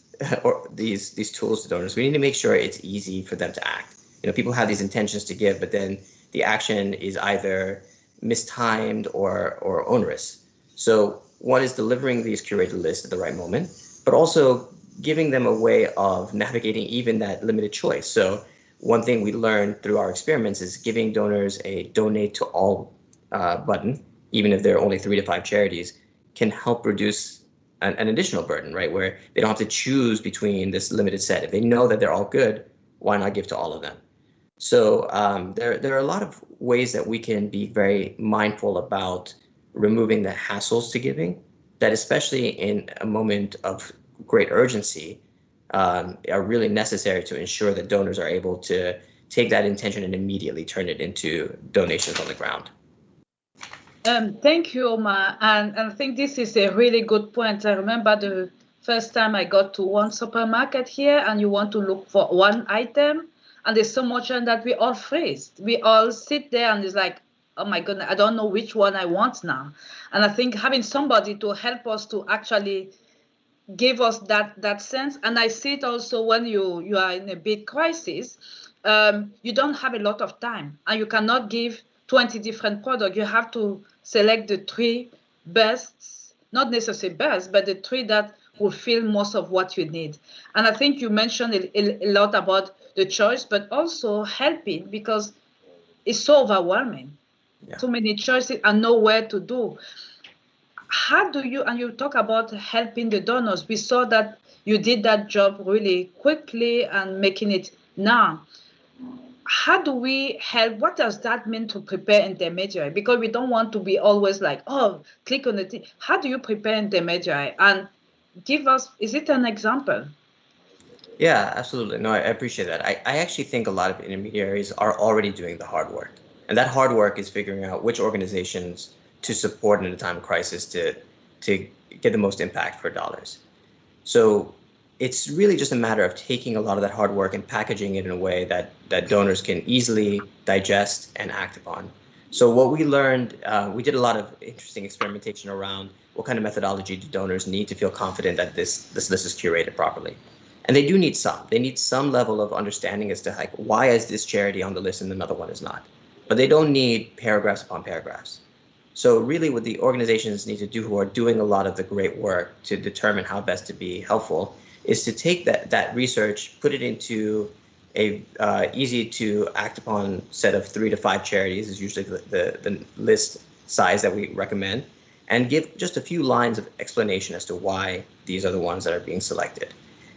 these tools to donors, we need to make sure it's easy for them to act. People have these intentions to give, but then the action is either mistimed or onerous. So one is delivering these curated lists at the right moment, but also giving them a way of navigating even that limited choice. So one thing we learned through our experiments is giving donors a donate to all button, even if there are only 3 to 5 charities, can help reduce an additional burden, right? Where they don't have to choose between this limited set. If they know that they're all good, why not give to all of them? So there are a lot of ways that we can be very mindful about removing the hassles to giving, that especially in a moment of great urgency are really necessary to ensure that donors are able to take that intention and immediately turn it into donations on the ground. Thank you, Omar. And I think this is a really good point. I remember the first time I got to one supermarket here, and you want to look for one item, and there's so much on that we all freeze. We all sit there and it's like, oh my goodness, I don't know which one I want now. And I think having somebody to help us to actually give us that sense. And I see it also when you are in a big crisis, you don't have a lot of time, and you cannot give 20 different products. You have to select the 3 best, not necessarily best, but the 3 that will fill most of what you need. And I think you mentioned a lot about the choice, but also helping, because it's so overwhelming. Yeah. Too many choices and nowhere to do. How do you, and you talk about helping the donors. We saw that you did that job really quickly and making it now. How do we help? What does that mean to prepare intermediary? Because we don't want to be always like, oh, click on the thing. How do you prepare intermediary? And give us, is it an example? Yeah, absolutely. No, I appreciate that. I actually think a lot of intermediaries are already doing the hard work. And that hard work is figuring out which organizations to support in a time of crisis to get the most impact for dollars. So it's really just a matter of taking a lot of that hard work and packaging it in a way that donors can easily digest and act upon. So what we learned, we did a lot of interesting experimentation around what kind of methodology do donors need to feel confident that this list is curated properly. And they do need some. They need some level of understanding as to like, why is this charity on the list and another one is not? But they don't need paragraphs upon paragraphs. So really what the organizations need to do who are doing a lot of the great work to determine how best to be helpful is to take that research, put it into a easy to act upon set of 3 to 5 charities is usually the list size that we recommend, and give just a few lines of explanation as to why these are the ones that are being selected.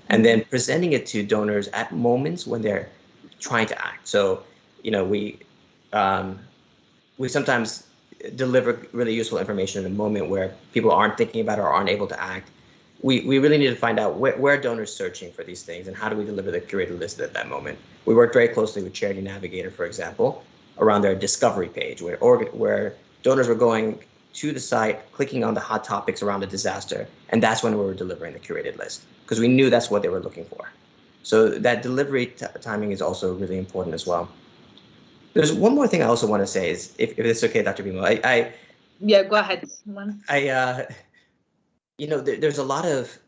And then presenting it to donors at moments when they're trying to act. So, you know, we sometimes deliver really useful information in a moment where people aren't thinking about it or aren't able to act. We really need to find out where donors searching for these things and how do we deliver the curated list at that moment. We work very closely with Charity Navigator, for example, around their discovery page where donors were going to the site, clicking on the hot topics around the disaster, and that's when we were delivering the curated list, because we knew that's what they were looking for. So that delivery timing is also really important as well. There's one more thing I also want to say is, if it's okay, Dr. Bemo, yeah, go ahead. You know, there's a lot of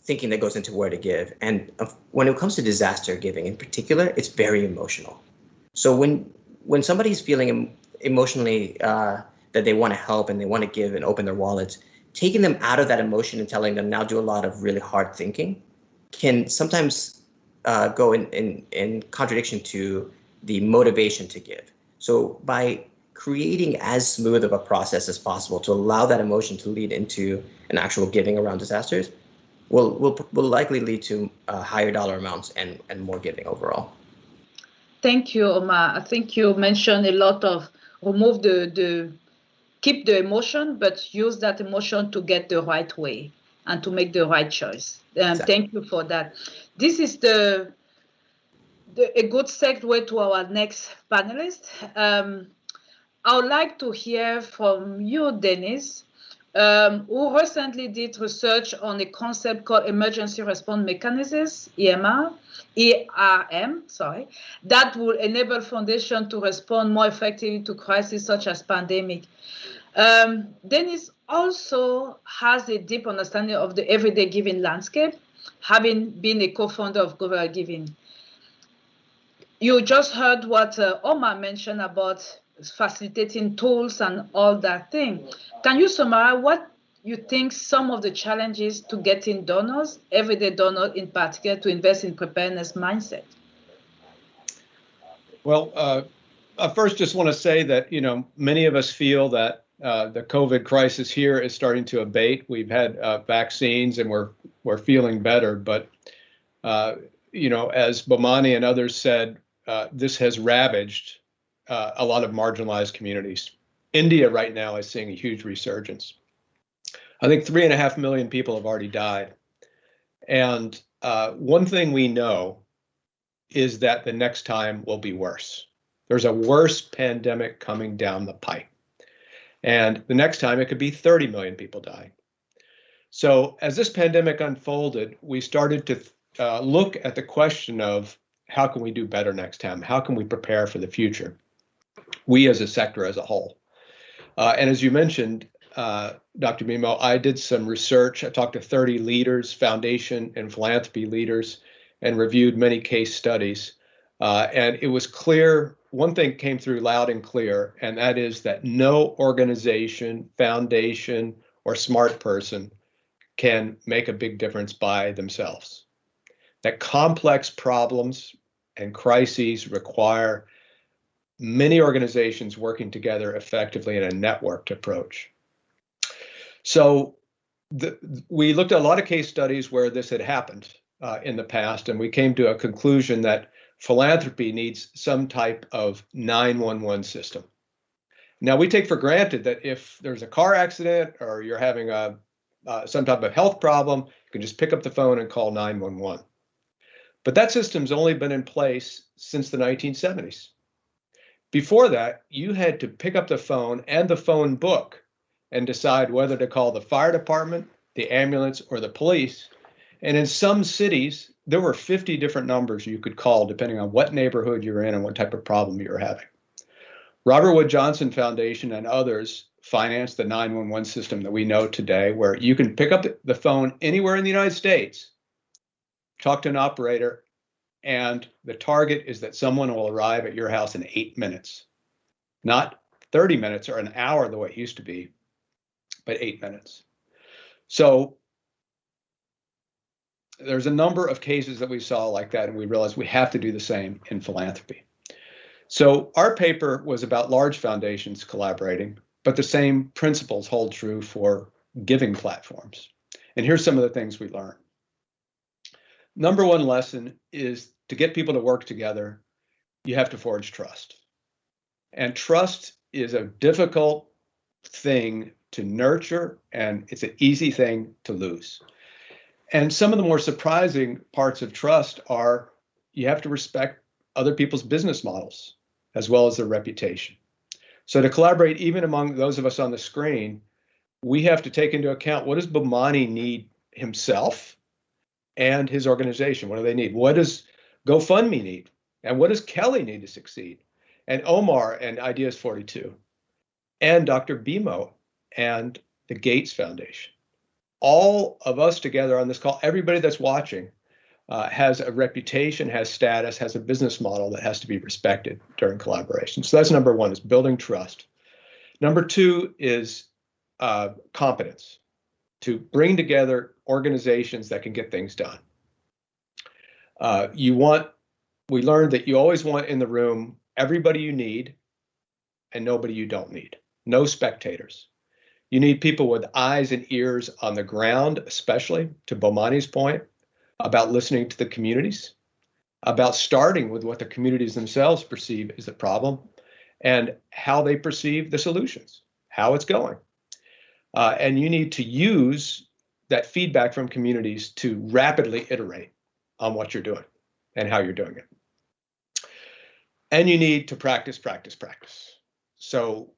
thinking that goes into where to give, and when it comes to disaster giving in particular, it's very emotional. So when somebody's feeling emotionally that they want to help and they want to give and open their wallets, taking them out of that emotion and telling them now do a lot of really hard thinking can sometimes go in contradiction to the motivation to give. So by creating as smooth of a process as possible to allow that emotion to lead into an actual giving around disasters will likely lead to higher dollar amounts and more giving overall. Thank you, Omar. I think you mentioned a lot of remove keep the emotion, but use that emotion to get the right way and to make the right choice. Exactly. Thank you for that. This is a good segue to our next panelist. I would like to hear from you, Dennis, who recently did research on a concept called Emergency Response Mechanisms, ERM, that will enable foundations to respond more effectively to crises such as pandemic. Dennis also has a deep understanding of the everyday giving landscape, having been a co-founder of Global Giving. You just heard what Omar mentioned about facilitating tools and all that thing. Can you summarize what you think some of the challenges to getting donors, everyday donors in particular, to invest in preparedness mindset? Well, I first just want to say that, you know, many of us feel that the COVID crisis here is starting to abate. We've had vaccines and we're feeling better. But, you know, as Bomani and others said, this has ravaged a lot of marginalized communities. India right now is seeing a huge resurgence. I think 3.5 million people have already died. And one thing we know is that the next time will be worse. There's a worse pandemic coming down the pipe. And the next time it could be 30 million people dying. So as this pandemic unfolded, we started to look at the question of how can we do better next time? How can we prepare for the future? We as a sector as a whole. And as you mentioned, Dr. Bemo, I did some research. I talked to 30 leaders, foundation and philanthropy leaders, and reviewed many case studies. And it was clear, one thing came through loud and clear, and that is that no organization, foundation, or smart person can make a big difference by themselves. That complex problems and crises require many organizations working together effectively in a networked approach. So we looked at a lot of case studies where this had happened in the past, and we came to a conclusion that philanthropy needs some type of 911 system. Now, we take for granted that if there's a car accident or you're having some type of health problem, you can just pick up the phone and call 911. But that system's only been in place since the 1970s. Before that, you had to pick up the phone and the phone book and decide whether to call the fire department, the ambulance, or the police. And in some cities, there were 50 different numbers you could call depending on what neighborhood you're in and what type of problem you're having. Robert Wood Johnson Foundation and others financed the 911 system that we know today, where you can pick up the phone anywhere in the United States, talk to an operator, and the target is that someone will arrive at your house in 8 minutes. Not 30 minutes or an hour the way it used to be, but 8 minutes. So there's a number of cases that we saw like that, and we realized we have to do the same in philanthropy. So our paper was about large foundations collaborating, but the same principles hold true for giving platforms. And here's some of the things we learned. Number one lesson is to get people to work together, you have to forge trust. And trust is a difficult thing to nurture, and it's an easy thing to lose. And some of the more surprising parts of trust are you have to respect other people's business models as well as their reputation. So to collaborate, even among those of us on the screen, we have to take into account, what does Bomani need himself and his organization? What do they need? What does GoFundMe need? And what does Kelly need to succeed? And Omar and Ideas 42, and Dr. Bemo and the Gates Foundation. All of us together on this call, everybody that's watching, has a reputation, has status, has a business model that has to be respected during collaboration. So that's number one, is building trust. Number two is competence, to bring together organizations that can get things done. We learned that you always want in the room everybody you need and nobody you don't need. No spectators. You need people with eyes and ears on the ground, especially, to Bomani's point, about listening to the communities, about starting with what the communities themselves perceive as the problem and how they perceive the solutions, how it's going. And you need to use that feedback from communities to rapidly iterate on what you're doing and how you're doing it. And you need to practice, practice, practice. So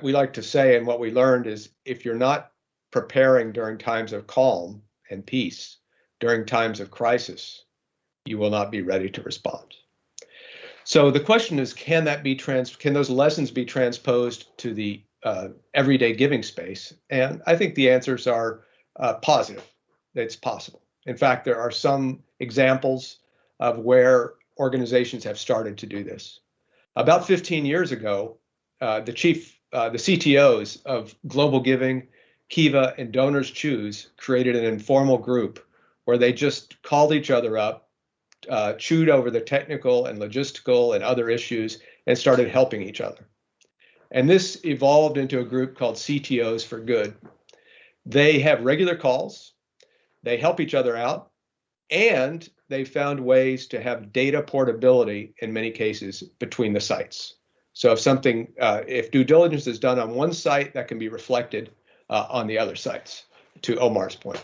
we like to say, and what we learned is, if you're not preparing during times of calm and peace, during times of crisis, you will not be ready to respond. So the question is, can those lessons be transposed to the everyday giving space? And I think the answers are positive. It's possible. In fact, there are some examples of where organizations have started to do this. About 15 years ago, the CTOs of Global Giving, Kiva, and Donors Choose created an informal group where they just called each other up, chewed over the technical and logistical and other issues, and started helping each other. And this evolved into a group called CTOs for Good. They have regular calls, they help each other out, and they found ways to have data portability in many cases between the sites. So if due diligence is done on one site, that can be reflected on the other sites, to Omar's point.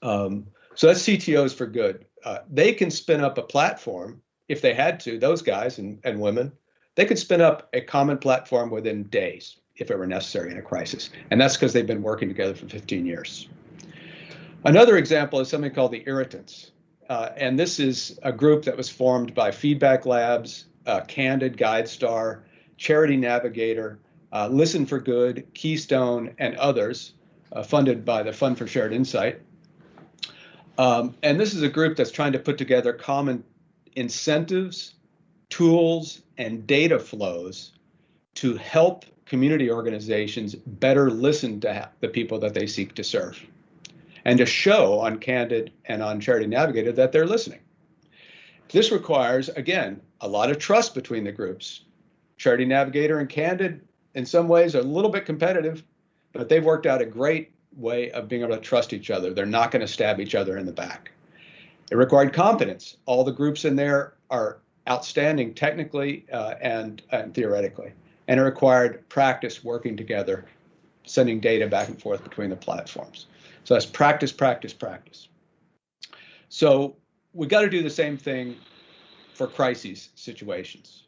So that's CTOs for Good. They can spin up a platform if they had to, those guys and women. They could spin up a common platform within days if it were necessary in a crisis. And that's because they've been working together for 15 years. Another example is something called the Irritants. And this is a group that was formed by Feedback Labs, Candid, GuideStar, Charity Navigator, Listen for Good, Keystone, and others, funded by the Fund for Shared Insight. And this is a group that's trying to put together common incentives, tools, and data flows to help community organizations better listen to the people that they seek to serve, and to show on Candid and on Charity Navigator that they're listening. This requires, again, a lot of trust between the groups, Charity Navigator and Candid, in some ways, are a little bit competitive, but they've worked out a great way of being able to trust each other. They're not going to stab each other in the back. It required competence. All the groups in there are outstanding technically and theoretically. And it required practice working together, sending data back and forth between the platforms. So that's practice, practice, practice. So we got to do the same thing for crises situations.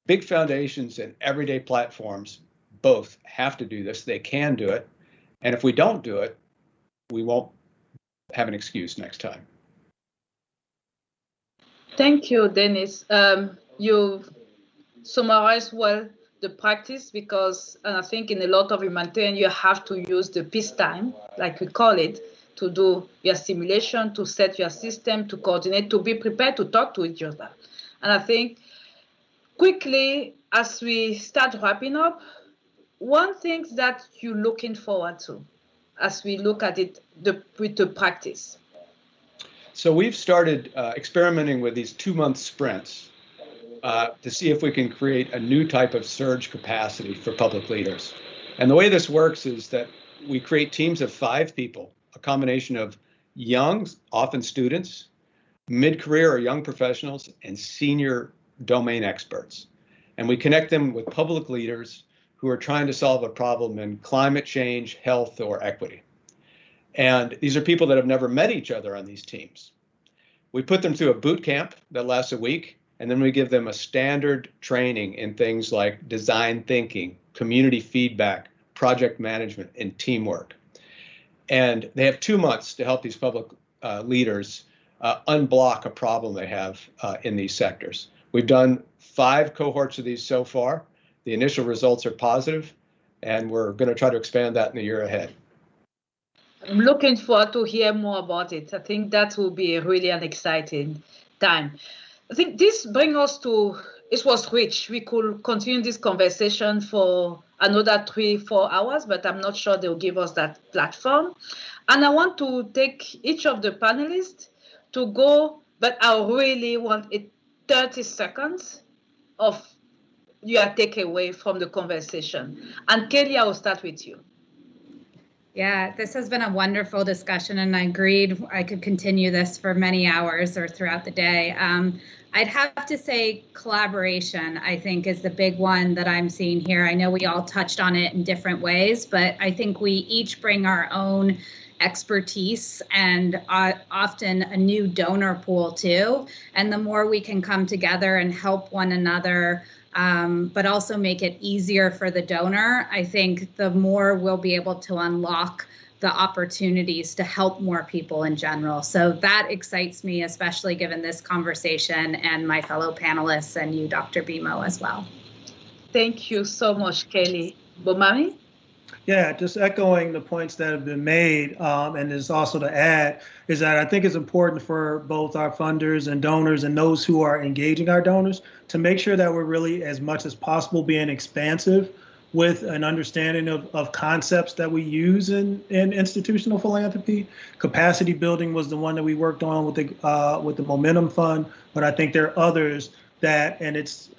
Big foundations and everyday platforms both have to do this. They can do it. And if we don't do it, we won't have an excuse next time. Thank you, Dennis. You've summarized well the practice because I think in a lot of humanitarian, you have to use the peacetime, like we call it, to do your simulation, to set your system, to coordinate, to be prepared to talk to each other. And I think quickly, as we start wrapping up, one thing that you're looking forward to as we look at it with the practice. So we've started experimenting with these 2-month sprints to see if we can create a new type of surge capacity for public leaders. And the way this works is that we create teams of 5 people, a combination of young, often students, mid-career or young professionals, and senior domain experts. And we connect them with public leaders who are trying to solve a problem in climate change, health, or equity. And these are people that have never met each other on these teams. We put them through a boot camp that lasts a week, and then we give them a standard training in things like design thinking, community feedback, project management, and teamwork. And they have 2 months to help these public leaders unblock a problem they have in these sectors. We've done 5 cohorts of these so far. The initial results are positive, and we're going to try to expand that in the year ahead. I'm looking forward to hear more about it. I think that will be really an exciting time. I think this brings us to, it was rich. We could continue this conversation for another 3-4 hours, but I'm not sure they'll give us that platform. And I want to take each of the panelists to go, but I really want 30 seconds of your takeaway from the conversation. And Kelly, I will start with you. Yeah, this has been a wonderful discussion, and I agreed I could continue this for many hours or throughout the day. I'd have to say collaboration, I think, is the big one that I'm seeing here. I know we all touched on it in different ways, but I think we each bring our own expertise and often a new donor pool too. And the more we can come together and help one another, but also make it easier for the donor, I think the more we'll be able to unlock the opportunities to help more people in general. So that excites me, especially given this conversation and my fellow panelists and you, Dr. Bemo, as well. Thank you so much, Kelly. Bomani? Yeah, just echoing the points that have been made, and is also to add, is that I think it's important for both our funders and donors and those who are engaging our donors to make sure that we're really, as much as possible, being expansive with an understanding of concepts that we use in institutional philanthropy. Capacity building was the one that we worked on with the Momentum Fund, but I think there are others that, and it's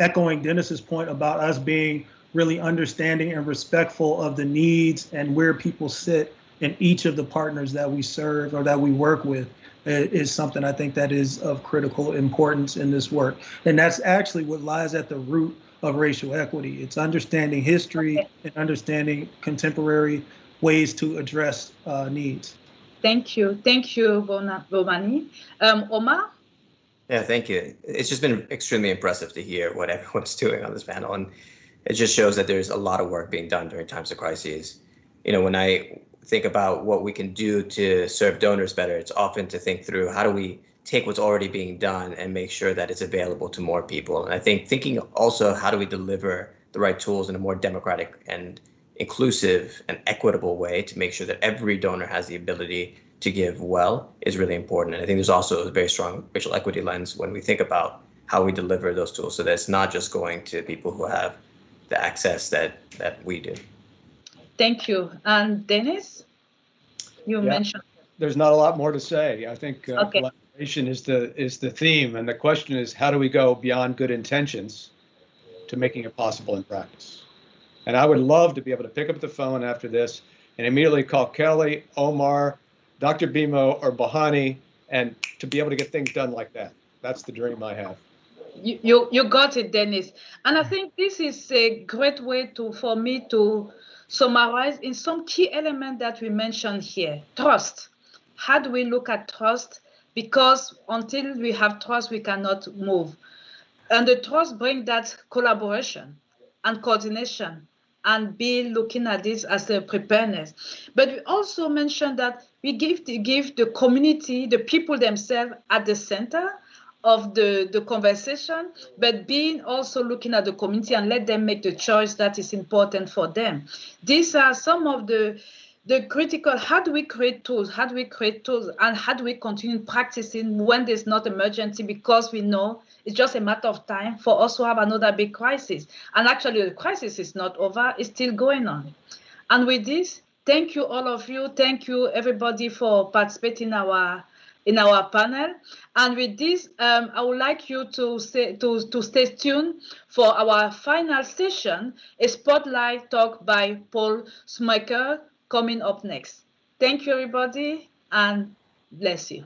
echoing Dennis's point about us being really understanding and respectful of the needs and where people sit in each of the partners that we serve or that we work with is something I think that is of critical importance in this work. And that's actually what lies at the root of racial equity. It's understanding history and understanding contemporary ways to address needs. Thank you. Thank you, Bomani. Omar? Yeah, thank you. It's just been extremely impressive to hear what everyone's doing on this panel. And it just shows that there's a lot of work being done during times of crises. You know, when I think about what we can do to serve donors better, it's often to think through how do we take what's already being done and make sure that it's available to more people. And I think thinking also how do we deliver the right tools in a more democratic and inclusive and equitable way to make sure that every donor has the ability to give well is really important. And I think there's also a very strong racial equity lens when we think about how we deliver those tools so that it's not just going to people who have the access that we do. Thank you. And Dennis, you mentioned. There's not a lot more to say. I think collaboration is the theme, and the question is how do we go beyond good intentions to making it possible in practice. And I would love to be able to pick up the phone after this and immediately call Kelly, Omar, Dr. Bemo, or Bahani, and to be able to get things done like that. That's the dream I have. You got it, Dennis. And I think this is a great way for me to summarize in some key elements that we mentioned here. Trust. How do we look at trust? Because until we have trust, we cannot move. And the trust brings that collaboration and coordination and be looking at this as a preparedness. But we also mentioned that we give the community, the people themselves at the center of the conversation, but being also looking at the community and let them make the choice that is important for them. These are some of the critical, how do we create tools? How do we create tools? And how do we continue practicing when there's not emergency? Because we know it's just a matter of time for us to have another big crisis. And actually the crisis is not over, it's still going on. And with this, thank you all of you. Thank you everybody for participating in our panel. And with this, I would like you to stay tuned for our final session, a spotlight talk by Paul Schumacher coming up next. Thank you, everybody, and bless you.